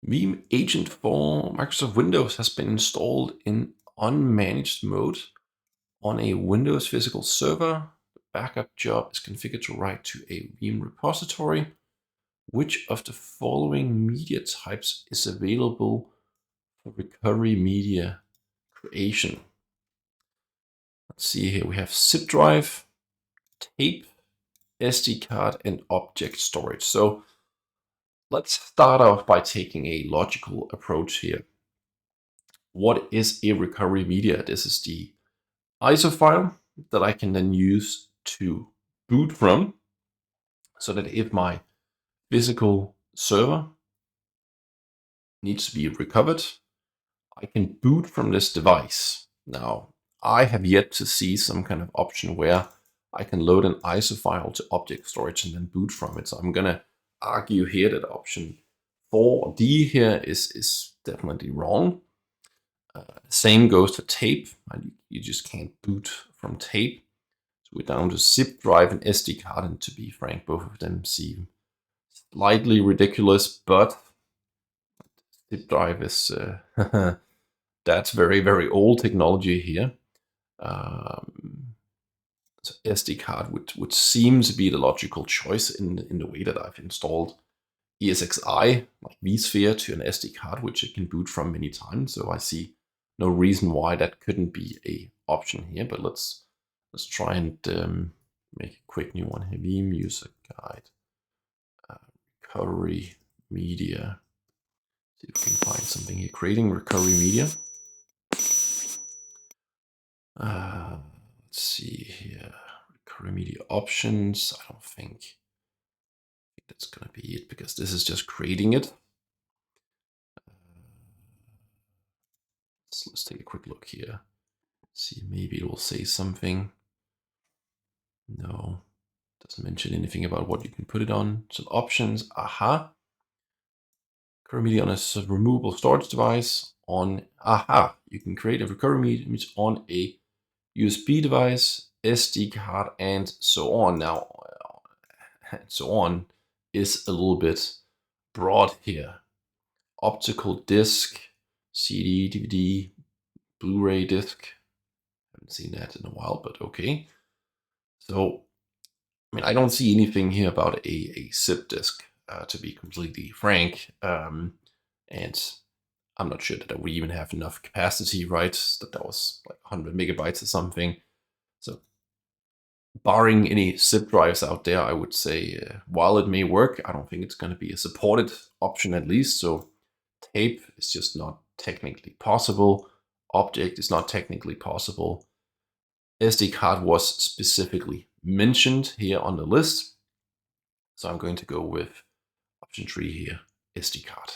Veeam Agent for Microsoft Windows has been installed in unmanaged mode on a Windows physical server. The backup job is configured to write to a Veeam repository. Which of the following media types is available for recovery media creation? Let's see here. We have zip drive, tape, SD card, and object storage. So let's start off by taking a logical approach here. What is a recovery media? This is the ISO file that I can then use to boot from, so that if my physical server needs to be recovered, I can boot from this device. Now, I have yet to see some kind of option where I can load an ISO file to object storage and then boot from it. So I'm gonna argue here that option 4D here is definitely wrong. Same goes to tape. You just can't boot from tape. So we're down to zip drive and SD card, and to be frank, both of them seem slightly ridiculous, but zip drive is that's very, very old technology here. So SD card would seem to be the logical choice in the way that I've installed ESXi, like vSphere, to an SD card, which it can boot from many times. So I see no reason why that couldn't be a option here. But let's try and make a quick new one here. Veeam user guide, recovery media. See if we can find something here. Creating recovery media. Let's see here. Recovery media options. I don't think that's gonna be it, because this is just creating it. Let's take a quick look here. See, maybe it will say something. No, doesn't mention anything about what you can put it on. So options, aha. Recovery media on a removable storage device. On, aha, you can create a recovery media on a USB device, SD card, and so on. Now, and so on is a little bit broad here. Optical disc, CD, DVD, Blu-ray disc. Haven't seen that in a while, but okay. So, I mean, I don't see anything here about a zip disk, to be completely frank. And I'm not sure that I would even have enough capacity, right? That was like 100 megabytes or something. So, barring any zip drives out there, I would say, while it may work, I don't think it's going to be a supported option at least. So, tape is just not technically possible. Object is not technically possible. SD card was specifically mentioned here on the list. So I'm going to go with option 3 here, SD card.